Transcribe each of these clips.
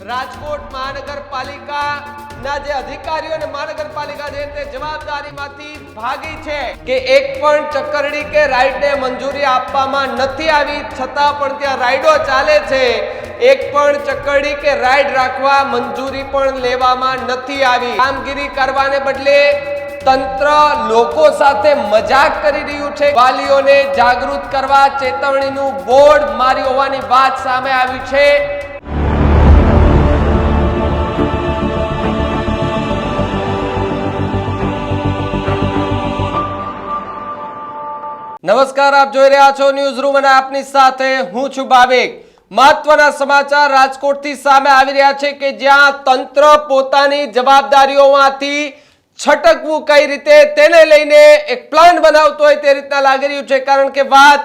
રાજકોટ મહાનગરપાલિકાના જે અધિકારીઓ અને મહાનગરપાલિકા છે તે જવાબદારીમાંથી ભાગી છે કે એક પણ ચક્કરડી કે રાઈડને મંજૂરી આપવામાં નથી આવી, છતાં પણ ત્યાં રાઈડો ચાલે છે. એક પણ ચક્કરડી કે રાઈડ રાખવા મંજૂરી પણ લેવામાં નથી આવી. કામગીરી કરવાને બદલે તંત્ર લોકો સાથે મજાક કરી રહ્યું છે. વાલીઓને જાગૃત કરવા ચેતવણીનું બોર્ડ માર્યું હોવાની વાત સામે આવી છે. નમસ્કાર, આપ જોઈ રહ્યા છો ન્યૂઝ રૂમ અને આપની સાથે હું છું ભાવિક. મહત્વના સમાચાર રાજકોટથી સામે આવી રહ્યા છે કે જ્યાં તંત્ર પોતાની જવાબદારીઓમાંથી છટકવું કઈ રીતે તેને લઈને એક પ્લાન બનાવતો હોય તે રીતના લાગી રહ્યું છે. કારણ કે વાત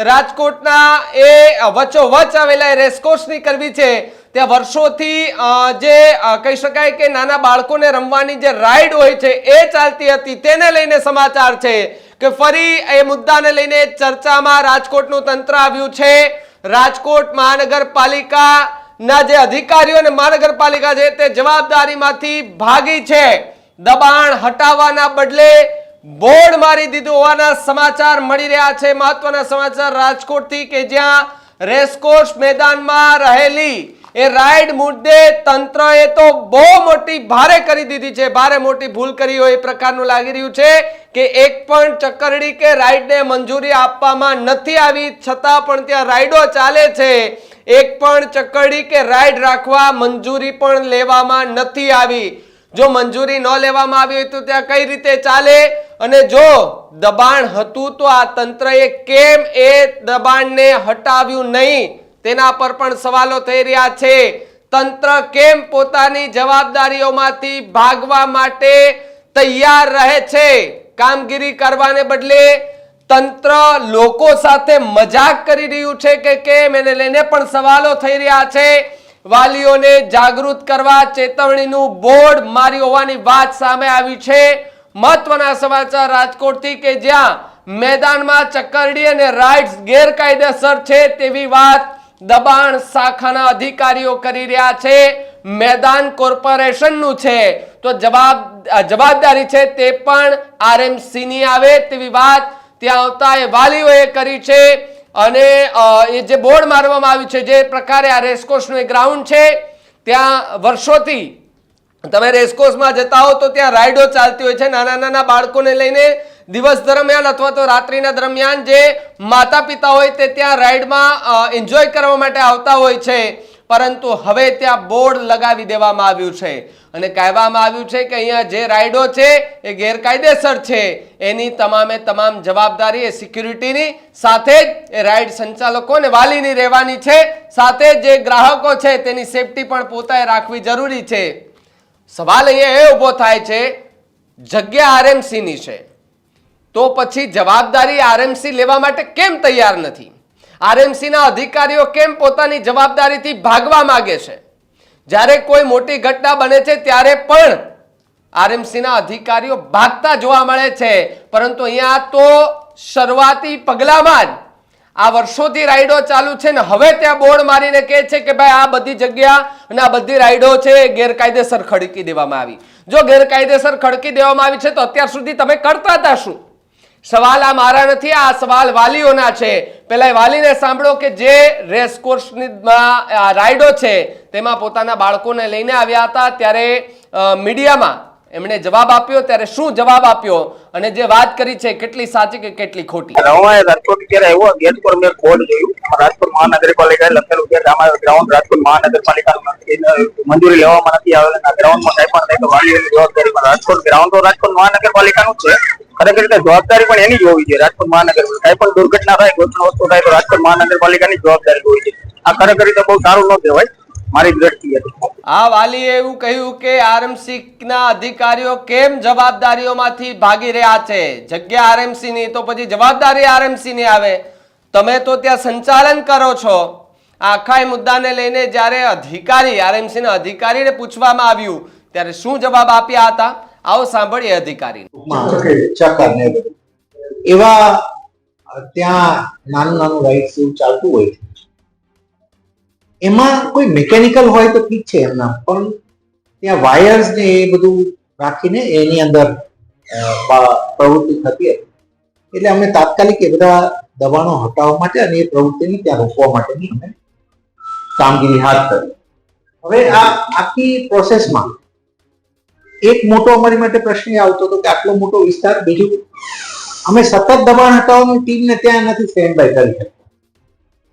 રાજકોટના એ વચ્ચોવચ્ચ આવેલા રેસકોર્સની કરવી છે. ત્યાં વર્ષોથી જે કહી શકાય કે નાના બાળકોને રમવાની જે રાઈડ હોય છે એ ચાલતી હતી, તેને લઈને સમાચાર છે કે ફરી એ મુદ્દાને લઈને ચર્ચામાં રાજકોટનું તંત્ર આવ્યું છે. રાજકોટ મહાનગરપાલિકાના જે અધિકારીઓ અને મહાનગરપાલિકા છે તે જવાબદારીમાંથી ભાગી છે. દબાણ હટાવવાના બદલે બોર્ડ મારી દીધું હોવાના સમાચાર મળી રહ્યા છે. મહત્વના સમાચાર રાજકોટથી કે જ્યાં રેસકોર્સ મેદાનમાં રહેલી એ રાઈડ મુદ્દે તંત્રએ તો બહુ મોટી ભારે કરી દીધી છે. ભારે મોટી ભૂલ કરી હોય એ પ્રકારનું લાગી રહ્યું છે કે એક પણ ચક્કરડી કે રાઈડને મંજૂરી આપવામાં નથી આવી, છતાં પણ ત્યાં રાઈડો ચાલે છે. એક પણ ચક્કરડી કે રાઈડ રાખવા મંજૂરી પણ લેવામાં નથી આવી. જો મંજૂરી ન લેવામાં આવી હોય તો ત્યાં કઈ રીતે ચાલે? અને જો દબાણ હતું તો આ તંત્રએ કેમ એ દબાણને હટાવ્યું નહીં, તેના પર પણ સવાલો થઈ રહ્યા છે. તંત્ર કેમ પોતાની જવાબદારીઓમાંથી ભાગવા માટે તૈયાર રહે છે? કામગીરી કરવાને બદલે તંત્ર લોકો સાથે મજાક કરી રહ્યું છે કે કેમ, એને લઈને પણ સવાલો થઈ રહ્યા છે. વાલીઓને જાગૃત કરવા ચેતવણીનું બોર્ડ માર્યું હોવાની વાત સામે આવી છે. મહત્વના સમાચાર રાજકોટથી કે જ્યાં મેદાનમાં ચક્કરડી અને રાઇડ્સ ગેરકાયદેસર છે તેવી વાત દબાણ શાખાના અધિકારીઓ કરી રહ્યા છે. મેદાન કોર્પોરેશનનું છે તો જવાબદારી છે તે પણ આરએમસી ની આવે તેવી વાત ત્યાં આવતા એ વાલીઓએ કરી છે. અને એ જે બોર્ડ મારવામાં આવ્યું છે, જે પ્રકારે આ રેસકોર્સનું ગ્રાઉન્ડ છે ત્યાં વર્ષોથી તમે રેસકોર્સમાં જતા હો તો ત્યાં રાઈડો ચાલતી હોય છે. નાના નાના બાળકોને લઈને દિવસ દરમિયાન અથવા તો રાત્રિના દરમિયાન જે માતા પિતા હોય તે ત્યાં રાઈડમાં એન્જોય કરવા માટે આવતા હોય છે. પરંતુ હવે ત્યાં બોર્ડ લગાવી દેવામાં આવ્યું છે અને કહેવામાં આવ્યું છે કે અહીંયા જે રાઈડો છે એ ગેરકાયદેસર છે. એની તમામે તમામ જવાબદારી એ સિક્યુરિટીની સાથે જ એ રાઈડ સંચાલકો અને વાલીની રહેવાની છે. સાથે જે ગ્રાહકો છે તેની સેફટી પણ પોતાએ રાખવી જરૂરી છે. સવાલ અહીંયા એ ઉભો થાય છે, જગ્યા આરએમસી ની છે તો પછી જવાબદારી આરએમસી લેવા માટે કેમ તૈયાર નથી? આરએમસી ના અધિકારીઓ કેમ પોતાની જવાબદારીથી ભાગવા માંગે છે? જ્યારે કોઈ મોટી ઘટના બને છે ત્યારે પણ આરએમસી ના અધિકારીઓ ભાગતા જોવા મળે છે. પરંતુ અહીંયા તો શરૂઆતી પગલામાં જ આ વર્ષોથી રાઈડો ચાલુ છે ને હવે ત્યાં બોર્ડ મારીને કહે છે કે ભાઈ આ બધી જગ્યા અને આ બધી રાઈડો છે ગેરકાયદેસર ખડકી દેવામાં આવી. જો ગેરકાયદેસર ખડકી દેવામાં આવી છે તો અત્યાર સુધી તમે કરતા હતા શું? સવાલ આ મારા નથી, આ સવાલ વાલીઓના છે. પહેલા વાલીને સાંભળો કે જે રેસકોર્સની રાઈડો છે તેમાં પોતાના બાળકોને લઈને આવ્યા હતા, ત્યારે મીડિયામાં એમણે જવાબ આપ્યો ત્યારે શું જવાબ આપ્યો અને જે વાત કરી છે કેટલી સાચી કે કેટલી ખોટી? રાજકોટ ત્યારે આવ્યો ગેટ પર મેં બોર્ડ જોયું, રાજકોટ મહાનગરપાલિકાએ લખેલું છે કે આમાં ગ્રાઉન્ડ રાજકોટ મહાનગરપાલિકા મંજૂરી લેવામાં નથી આવેલ. ગ્રાઉન્ડમાં કઈ પણ થાય તો વાલીઓની જવાબદારીમાં રાજકોટ ગ્રાઉન્ડ તો રાજકોટ મહાનગરપાલિકાનું છે. ખરેખર રીતે જવાબદારી પણ એની જ હોવી જોઈએ. રાજકોટ મહાનગરપાલિકા કઈ પણ દુર્ઘટના થાય, કોઈ પણ વસ્તુ થાય તો રાજકોટ મહાનગરપાલિકાની જવાબદારી હોવી જોઈએ. આ ખરેખર રીતે બહુ સારું ન કહેવાય મારી દ્રષ્ટિએ. આ વાલીએ એવું કહ્યું કે આરએમસી ના અધિકારીઓ કેમ જવાબદારીઓમાંથી ભાગી રહ્યા છે? જગ્યા આરએમસી ની તો પછી જવાબદારી આરએમસી ની આવે. તમે તો ત્યાં સંચાલન કરો છો. આખા મુદ્દાને લઈને જ્યારે અધિકારી આરએમસી ના અધિકારીને પૂછવામાં આવ્યું ત્યારે શું જવાબ આપ્યા હતા? આવો સાંભળીએ અધિકારી. એવા ત્યાં નાનું નાનું રાઈડ્સ ચાલતું હોય છે એમાં કોઈ મિકેનિકલ હોય તો ઠીક છે એમના, પણ ત્યાં વાયર્સ ને એ બધું રાખીને એની અંદર પ્રવૃત્તિ થતી હતી. એટલે અમે તાત્કાલિક એ બધા દબાણો હટાવવા માટે અને એ પ્રવૃત્તિને ત્યાં રોકવા માટેની અમે કામગીરી હાથ ધરી. હવે આ આખી પ્રોસેસમાં એક મોટો અમારી માટે પ્રશ્ન એ આવતો હતો કે આટલો મોટો વિસ્તાર, બીજું અમે સતત દબાણ હટાવવાની ટીમને ત્યાં નથી સ્ટેન્ડ બાય કરી શકતા.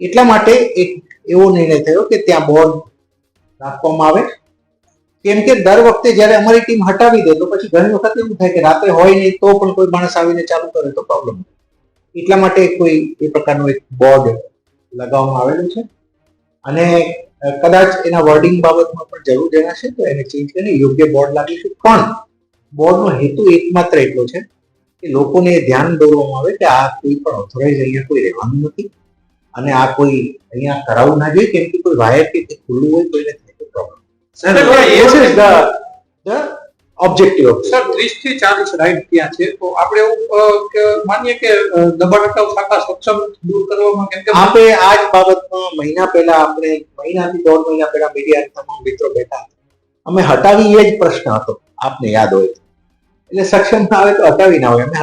એટલા માટે એક એવો નિર્ણય થયો કે ત્યાં બોર્ડ રાખવામાં આવે, કેમ કે દર વખતે જ્યારે અમારી ટીમ હટાવી દે તો પછી ઘણી વખત એવું થાય કે રાત્રે હોય નહીં તો પણ કોઈ માણસ આવીને ચાલુ કરે તો પ્રોબ્લેમ. એટલા માટે કોઈ એ પ્રકારનું એક બોર્ડ લગાવવામાં આવેલું છે અને કદાચ એના વર્ડિંગ બાબતમાં પણ જરૂર જણાશે તો એને ચેન્જ કરીને યોગ્ય બોર્ડ લાગીશું. પણ બોર્ડનો હેતુ એકમાત્ર એટલો છે કે લોકોને ધ્યાન દોરવામાં આવે કે આ કોઈ પણ ઓથોરાઇઝ અહીંયા કોઈ રહેવાનું નથી અને આ કોઈ અહીંયા કરાવવું ના જોઈએ, કેમ કે કોઈ વાયર કે ખુલ્લું હોય તો એને થાય પ્રોબ્લેમ. ઓબ્જેક્ટિવ સર 30 થી 40 રાઇડ ત્યાં છે, તો આપણે એવું માનીએ કે દબાણ હટાવ શાખા સક્ષમ દૂર કરવામાં, કેમ કે આપણે આ જ બાબતમાં મહિનાથી 1.5 મહિના પહેલા મીડિયા તમામ મિત્રો બેઠા અમે હટાવી, એ જ પ્રશ્ન હતો આપને યાદ હોય તો. એટલે સક્ષમ ના આવે તો હટાવી ના હોય, અમે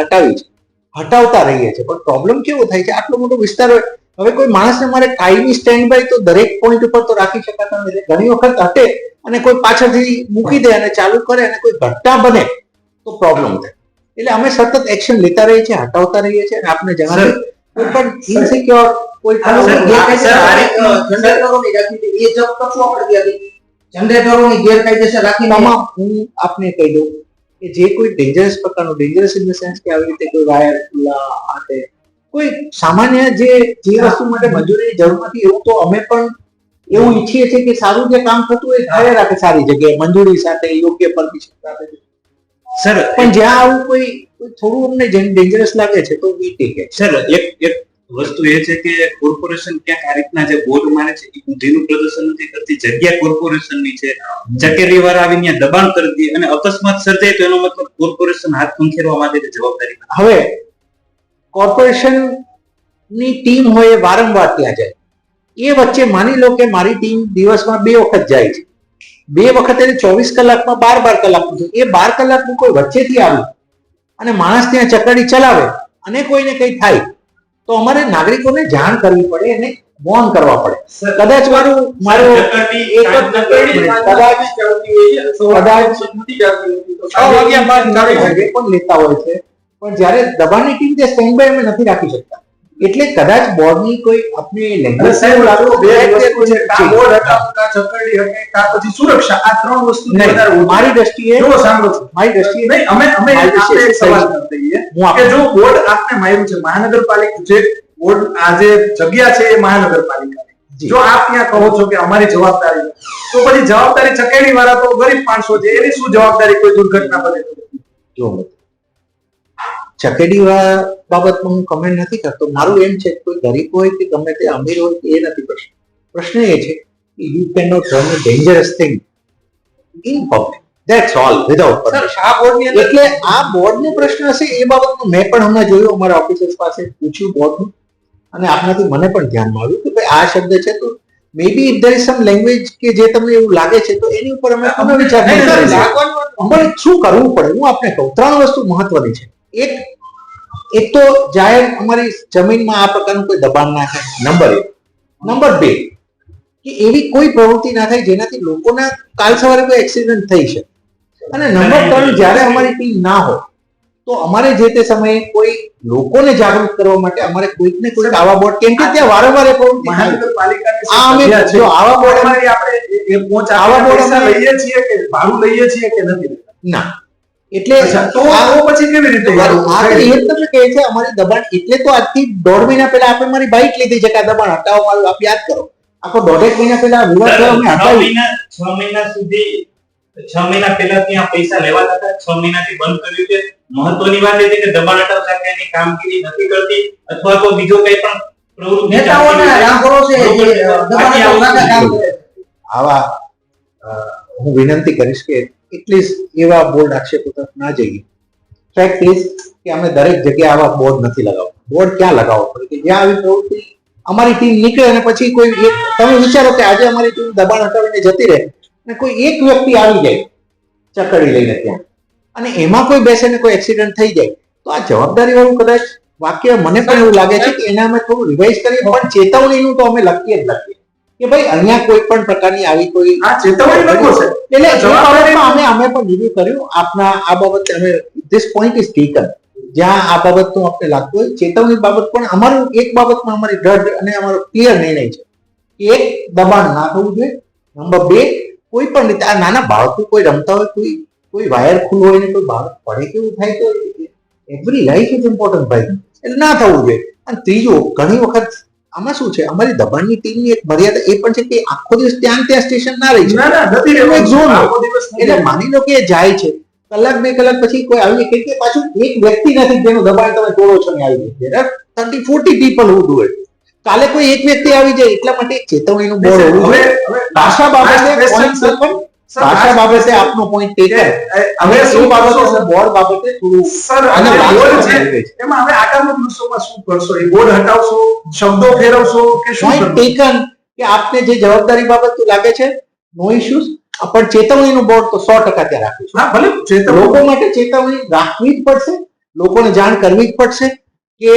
હટાવતા રહીએ છીએ. પણ પ્રોબ્લેમ કેવો થાય છે, આટલો મોટો વિસ્તાર હોય, હવે કોઈ માણસને મારે કાયમી સ્ટેન્ડ બાય તો દરેક પોઈન્ટ ઉપર તો રાખી શકાતા નથી. ઘણી વખત હટે અને કોઈ પાછળથી મૂકી દે અને ચાલુ કરે અને કોઈ ઘટના બને તો પ્રોબ્લેમ થાય. એટલે અમે સતત એક્શન લેતા રહીએ છીએ, હટાવતા રહીએ છીએ અને આપને જણાવીએ કોઈ પણ ઇનસિક્યોર કોઈ જનરેટરોની ગેરકાયદેસર રાખી તમામ હું આપને કહી દઉં કે જે કોઈ ડેન્જરસ પ્રકારનું, ડેન્જરસ ઇન ધ સેન્સ કે આવી રીતે કોઈ વાયર ખુલ્લા આટે કોઈ સામાન્ય જે વસ્તુ માટે મંજૂરીની જરૂર નથી, એવું તો અમે પણ એવું ઈચ્છીએ છીએ કે સારું જે કામ થતું હોય થાય રાખે સારી જગ્યાએ મંજૂરી સાથે, યોગ્ય પરમિશન સાથે. સર પણ જ્યાં આવું કોઈ થોડું અમને ડેન્જરસ લાગે છે તો વી ટેક ઇટ. સર એક વસ્તુ એ છે કે કોર્પોરેશન ક્યાંક આ રીતના જે બોર્ડ મારે છે એ બુદ્ધિનું પ્રદર્શન નથી કરતી. જગ્યા કોર્પોરેશનની છે, ચકેરી વાળા આવીને ત્યાં દબાણ કરી દે અને અકસ્માત સર્જાય તો એનો મતલબ કોર્પોરેશન હાથ ખંખેરવા માટેની જવાબદારી. હવે કોર્પોરેશન ની ટીમ હોય વારંવાર ત્યાં જાય, એ વચ્ચે માની લો કે મારી ટીમ દિવસમાં 2 વખત જાય છે, 2 વખત એટલે 24 કલાકમાં 12 કલાકનું છે. એ 12 કલાકનું કોઈ વચ્ચેથી આવ્યું અને માણસ ત્યાં ચકડી ચલાવે અને કોઈને કઈ થાય તો અમારે નાગરિકોને જાણ કરવી પડે, એને વોર્ન કરવા પડે. કદાચ મારો એક પણ લેતા હોય છે, પણ જ્યારે દબાણની ટીમ તે સ્ટેન્ડ બાય અમે નથી રાખી શકતા. એટલે કદાચ બોર્ડની કોઈ આપને લેંગ્વેજ સુરક્ષા, આ 3 વસ્તુ મારી દ્રષ્ટિએ જો બોર્ડ આપને માર્યું છે મહાનગરપાલિકા, જે બોર્ડ આ જે જગ્યા છે એ મહાનગરપાલિકા, જો આપ ત્યાં કહો છો કે અમારી જવાબદારી, તો પછી જવાબદારી ચકેડી વાળા તો ગરીબ માણસો છે, એની શું જવાબદારી કોઈ દુર્ઘટના બને? જો ચકેડી બાબતમાં હું કમેન્ટ નથી કરતો. મારું એમ છે કોઈ ગરીબ હોય કે ગમે તે અમીર હોય કે એ નથી પ્રશ્ન. પ્રશ્ન એ છે કે you can not run a dangerous thing in public, that's all, without permission. એટલે આ બોર્ડનો પ્રશ્ન હશે એ બાબતનું મેં પણ હમણાં જોયું, અમારા ઓફિસર્સ પાસે પૂછ્યું બોર્ડનું, અને આપનાથી મને પણ ધ્યાનમાં આવ્યું કે ભાઈ આ શબ્દ છે તો may be if there is some language કે જે તમને એવું લાગે છે તો એની ઉપર અમે પુનઃ વિચાર અમારે શું કરવું પડે. હું આપને કહું 3 વસ્તુ મહત્વની છે. એક તો જાહેર અમારી જમીનમાં આ પ્રકારનું કોઈ દબાણ ના થાય, નંબર 1. નંબર 2 કે એવી કોઈ પ્રવૃત્તિ ના થાય જેનાથી લોકોના કાલ સવારે કોઈ એક્સિડન્ટ થઈ શકે. અને નંબર 3 જ્યારે અમારી ટીમ ના હોય તો અમારે જે તે સમયે કોઈ લોકોને જાગૃત કરવા માટે અમારે કોઈક ને કોઈક આવા બોર્ડ, કેમ કે ત્યાં વારંવાર એ પ્રવૃત્તિ આવા બોર્ડ લઈએ છીએ કે ભાડું લઈએ છીએ કે નથી ના. એટલે તો પછી કેવી રીતે એ તમે કહે છે અમારી દબાણ, એટલે તો આજથી 1.5 મહિના પહેલા આપણે મારી બાઇક લીધી છે કે આ દબાણ હટાવવા વાળું આપ યાદ કરો. આખો 1.5 મહિના પહેલા વિવાદ થયો, અમે હટાવી 6 મહિના સુધી 6 મહિના પહેલા ત્યાં પૈસા લેવાતા હતા, 6 મહિનાથી બંધ કર્યું છે. મહત્વની વાત એ છે કે દબાણ હટાવ શાખાની કામગીરી નથી કરતી અથવા તો બીજો કઈ પણ પ્રવૃત્તિ આવા હું વિનંતી કરીશ કે એટલીસ્ટ એવા બોર્ડ આક્ષેપો તરફ ના જઈએ. ફેક્ટ ઇઝ કે અમે દરેક જગ્યાએ આવા બોર્ડ નથી લગાવતા. બોર્ડ ક્યાં લગાવવા પડે કે જ્યાં આવી પ્રવૃત્તિ અમારી ટીમ નીકળે અને પછી કોઈ એક તમે વિચારો કે આજે અમારી ટીમ દબાણ હટાવીને જતી રહે અને કોઈ એક વ્યક્તિ આવી જાય ચકડી લઈને ત્યાં અને એમાં કોઈ બેસે ને કોઈ એક્સિડન્ટ થઈ જાય તો આ જવાબદારી વાળું કદાચ વાક્ય મને પણ એવું લાગે છે કે એને અમે થોડું રિવાઇઝ કરીએ પણ ચેતવણીનું તો અમે લખીએ જ લખીએ કે ભાઈ અહીંયા કોઈ પણ પ્રકારની આવી કોઈ આ ચેતવણી લખો છે એટલે એ બાબતમાં અમે પણ રિવ્યુ કર્યું આપના આ બાબતે અમે ધીસ પોઈન્ટ ઇઝ ટેકન જ્યાં આ બાબતનું આપણે લાગતું હોય ચેતવણી બાબત પણ અમારું એક બાબતમાં અમારી દ્રઢ અને અમારો ક્લિયર નિર્ણય છે કે એક દબાણ ના થવું જોઈએ નંબર 2 કોઈ પણ રીતે આ નાના બાળકો કોઈ રમતા હોય કોઈ વાયર ખુલ્લો હોય ને કોઈ બાળક પડે કેવું થાય તો એવરી લાઈફ ઇઝ ઇમ્પોર્ટન્ટ ભાઈ એટલે ના થવું જોઈએ અને ત્રીજું ઘણી વખત આમાં શું છે અમારી દબાણની ટીમની એક મર્યાદા એ પણ છે કે આખો દિવસ ત્યાં સ્ટેશન ના રહી ના ના નથી એનો એક ઝોન આખો દિવસ નહીં. એટલે માની લો કે એ જાય છે કલાક 2 કલાક પછી કોઈ આવી કે પાછું એક વ્યક્તિ નથી જેનું દબાણ તમે તોડો છો ને આવી જાય 30-40 people who do it કાલે કોઈ એક વ્યક્તિ આવી જાય એટલા માટે એક ચેતવણીનું બોર્ડ હોવું જોઈએ ભાષા બાબતે point taken. ભાષા બાબતે આપનો પોઈન્ટ ટેકન હવે શું બાબતે કરશો બોર્ડ બાબતે થોડું સર અને અને બાજુ બોર્ડ છે. છે એમાં હવે આગામી દિવસોમાં શું કરશો એ બોર્ડ હટાવશો શબ્દો ફેરવશો કે શું પોઈન્ટ કરશો? ટેકન કે આપને જે જવાબદારી બાબત લાગે છે નો ઇશ્યુઝ પણ ચેતવણીનું બોર્ડ તો 100% ત્યાં રાખીશું હા ભલે ચેતવણી લોકો માટે ચેતવણી રાખવી જ પડશે લોકોને જાણ કરવી જ પડશે કે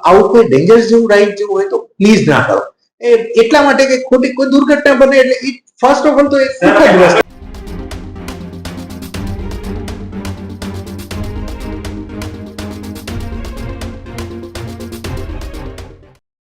આવું કોઈ ડેન્જરસ જેવું રાઈડ જેવું હોય તો પ્લીઝ ના કરો એટલા માટે કે ખોટી કોઈ દુર્ઘટના બને એટલે ફર્સ્ટ ઓફ ઓલ તો એક સુખદ વસ્તુ